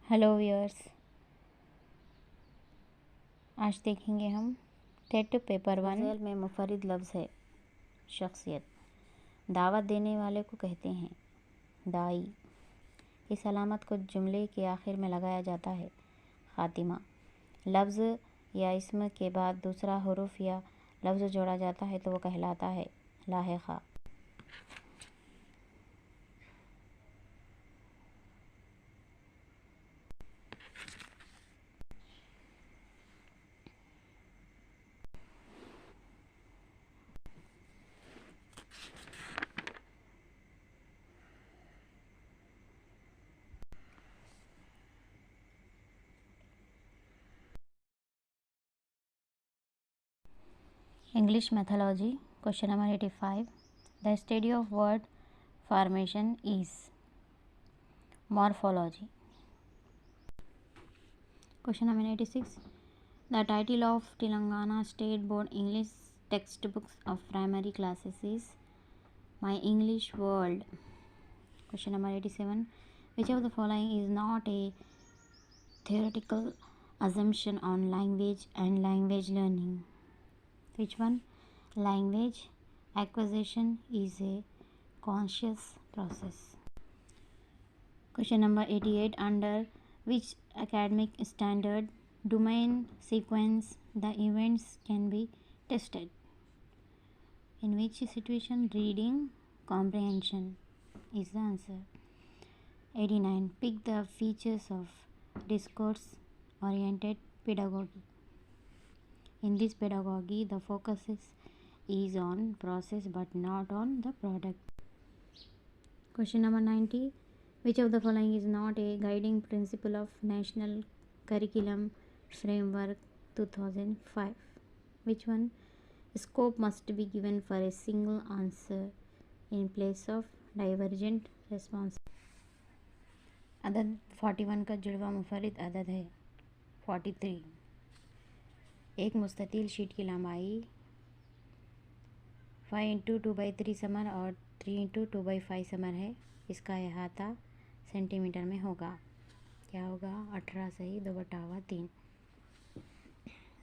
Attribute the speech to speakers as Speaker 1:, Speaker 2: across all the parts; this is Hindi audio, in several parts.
Speaker 1: हेलो व्यूअर्स, आज देखेंगे हम टेट पेपर 1 ज़ैल में मुफरद लफ्ज़ है शख्सियत। दावत देने वाले को कहते हैं दाई। इस अलामत को जुमले के आखिर में लगाया जाता है ख़ातिमा। लफ्ज़ या इसम के बाद दूसरा हुरूफ या लफ्ज़ जोड़ा जाता है तो वो कहलाता है लाहिक़ा। English Methodology, question number 85. The study of word formation is morphology. Question number 86. The title of Telangana State Board English textbooks of primary classes is My English World. Question number 87. Which of the following is not a theoretical assumption on language and language learning? Which one? Language acquisition is a conscious process. Question number 88. Under which academic standard domain sequence the events can be tested? In which situation? Reading comprehension is the answer. 89. Pick the features of discourse oriented pedagogy. In this pedagogy, the focus is on process but not on the product. Question number 90. Which of the following is not a guiding principle of National Curriculum Framework 2005? Which one? Scope must be given for a single answer in place of divergent response. अदद 41 का जुड़वा मुफरद अदद है 43। एक मुस्ततील शीट की लंबाई 5 × 2/3 समर और 3 × 2/5 समर है। इसका अहाता सेंटीमीटर में होगा। क्या होगा? 18 सही 2/3।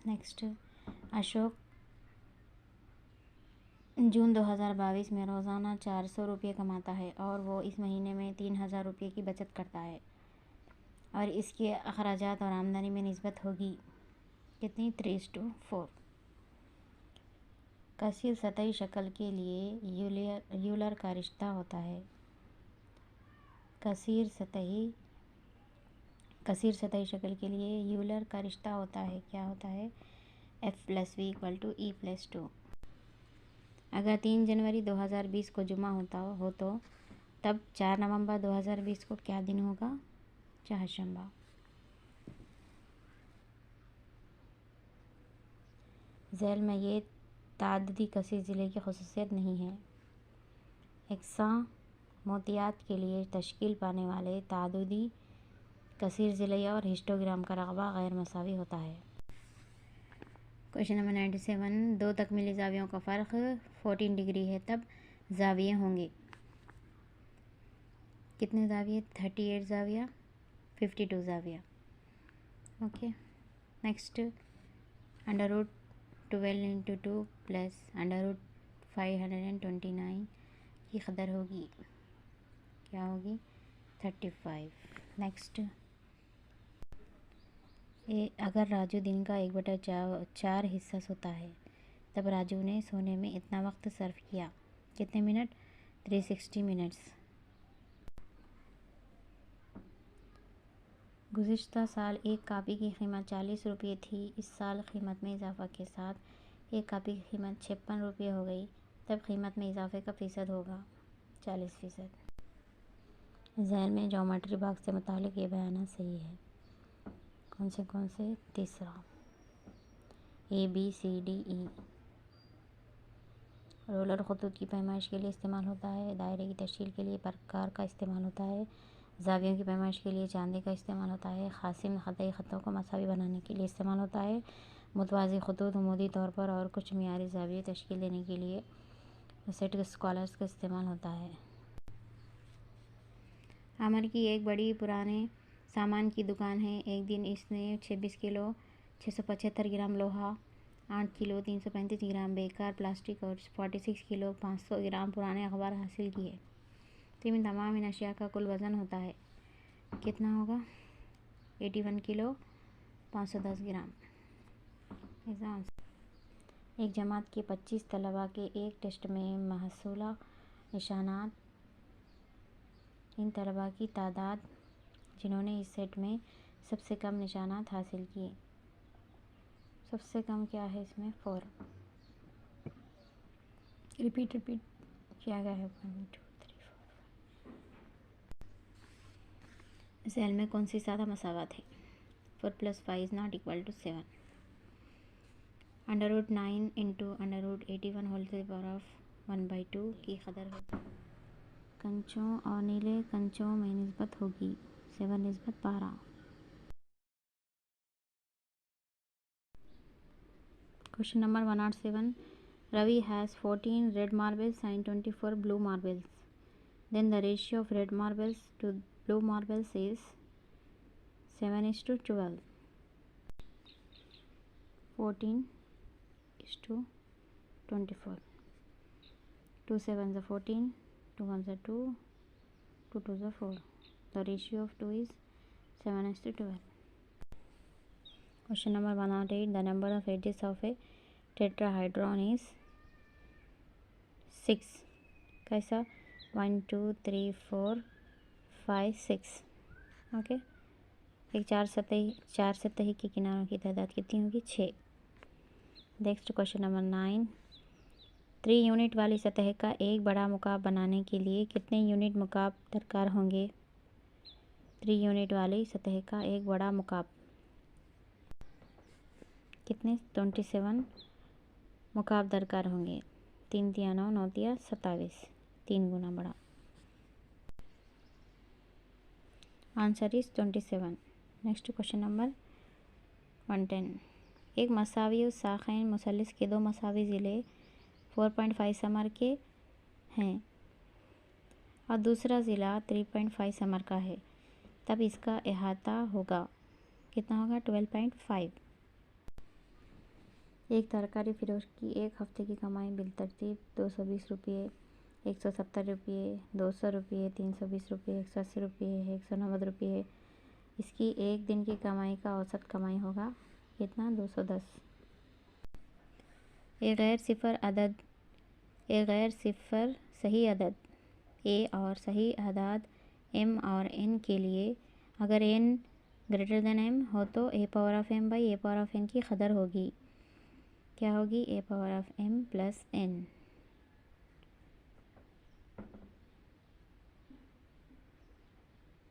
Speaker 1: नेक्स्ट, अशोक जून 2022 में रोज़ाना 400 रुपये कमाता है और वो इस महीने में 3000 रुपये की बचत करता है और इसके अखराजात और आमदनी में निस्बत होगी कितनी? 3:4। कसीर सतही शक्ल के लिए यूलर का रिश्ता होता है। कसीर सतही शक्ल के लिए यूलर का रिश्ता होता है। क्या होता है? F+V = E+2। अगर 3 जनवरी 2020 को जुमा हो तो तब 4 नवंबर 2020 को क्या दिन होगा? चहारशंबा। झैल में ये ताददी कसीर ज़िले की ख़ुसूसियत नहीं है। यकसा मोतियात के लिए तश्कील पाने वाले ताददी कसीर ज़िले और हिस्टोग्राम का रकबा गैर मसावी होता है। Question number 97। दो तकमीली ज़ावियों का फ़र्क 14 डिग्री है तब ज़ाविये होंगे कितने ज़ाविये? 38 ज़ाविया, 52 ज़ाविया। ओके। नेक्स्ट, √12 × 2 प्लस √529 की कदर होगी। क्या होगी? 35। नेक्स्ट, अगर राजू दिन का 1/4 हिस्सा सोता है तब राजू ने सोने में इतना वक्त सर्फ किया कितने मिनट? 360 मिनट्स। गुज़िश्ता साल एक कापी की कीमत 40 रुपये थी। इस साल कीमत में इजाफा के साथ एक कापी की कीमत 56 रुपये हो गई, तब कीमत में इजाफे का फ़ीसद होगा 40%। ज़ैल में ज्योमेट्री बॉक्स से मुतालिक ये बयान सही है। कौन से? तीसरा, ABCDE रोलर खतूत की पैमाइश के लिए इस्तेमाल होता है। दायरे की तश्कील के लिए प्रकार का इस्तेमाल होता है। ज़ावियों की पैमाइश के लिए चांदी का इस्तेमाल होता है। ख़ासिम ख़तई ख़तों को मसावी बनाने के लिए इस्तेमाल होता है। मुतवाज़ी खतूत उमूदी तौर पर और कुछ मियारी ज़ाविये तश्कील देने के लिए सेट स्कॉलर्स का इस्तेमाल होता है। अमर की एक बड़ी पुराने सामान की दुकान है। एक दिन इसने 26 किलो 675 ग्राम लोहा, 8 किलो 335 ग्राम बेकार प्लास्टिक और 46 किलो 500 ग्राम पुराने अखबार हासिल किए। तो इन तमाम इन अशिया का कुल वज़न होता है कितना होगा? 81 किलो 510 ग्राम। एक जमात के 25 तलबा के एक टेस्ट में महसूला निशानात। इन तलबा की तादाद जिन्होंने इस सेट में सबसे कम निशानात हासिल किए। सबसे कम क्या है इसमें? 4। रिपीट किया गया है। 1 2 3 4 5। सेल में कौन सी सादा मसावत है? 4 + 5 is not equal to 7। √9 into √81 whole to the power of 1/2 की कदर होगी। कंचों और नीले कंचों में निस्बत होगी 7:12। Question number 107। Ravi has 14 red marbles and 24 blue marbles. Then the ratio of red marbles to blue marbles is 7:12. 14:24. 2 7s are 14, 2 1s are 2, 2 2s are 4. The ratio of 2 is 7:12. Question number 108. The number of edges of a tetrahedron is 6. कैसा? 1 2 3 4 5 6। ओके। एक चार सतही के किनारों की तादाद कितनी होगी? 6। Next question number 9। 3 यूनिट वाली सतह का एक बड़ा मुकाब बनाने के लिए कितने यूनिट मुकाब दरकार होंगे? 3 यूनिट वाली सतह का एक बड़ा मुकाब कितने? 27 मुकाब दरकार होंगे। 3 × 9 9 × 27, 3 गुना बड़ा। Answer is 27। Next question number 110। एक मसावी और साखैन मुसल्लस के 2 मसावी ज़िले 4.5 समर के हैं और दूसरा ज़िला 3.5 समर का है, तब इसका अहाता होगा कितना होगा? 12.5। एक तरकारी फ़रोश की एक हफ़्ते की कमाई बिलतरतीब 220 रुपये, 170 रुपये, 200 रुपये, 320 रुपये, 180 रुपये, 190 रुपये। इसकी एक दिन की कमाई का औसत कमाई होगा कितना? 210। एक गैर सिफर सही अदद a और सही अदाद m और n के लिए अगर n > m हो तो a/m/a/n की कदर होगी। क्या होगी? a/m + n।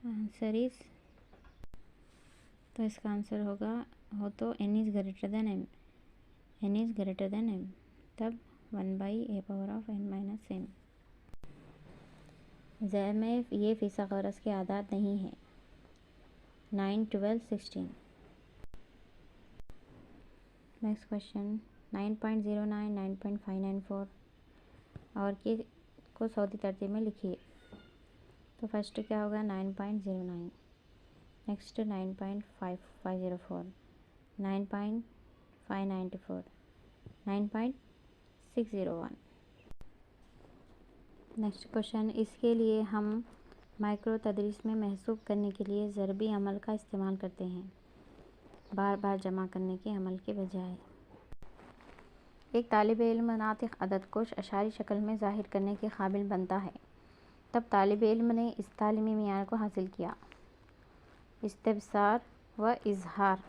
Speaker 1: आंसर इज, तो इसका आंसर होगा हो तो n > m, तब 1/a/n - m। ज़ैर में ये फ़ीसा गरज़ के आदाद नहीं है। 9 12 16। नेक्स्ट क्वेश्चन 9.09 9.594 और के को सऊदी तरतीब में लिखिए। तो फर्स्ट क्या होगा? 9.09। नेक्स्ट 9.5504, 9.594, 9.601। नेक्स्ट क्वेश्चन, इसके लिए हम माइक्रो तदरीस में महसूब करने के लिए ज़रबी अमल का इस्तेमाल करते हैं, बार बार जमा करने के अमल के बजाय। एक तालिब इल्म नातिक़ अदद को अशारी शक्ल में ज़ाहिर करने के काबिल बनता है, तब तालिब इल्म ने इस तालीमी मियार को हासिल किया। इस्तिबसार व इज़हार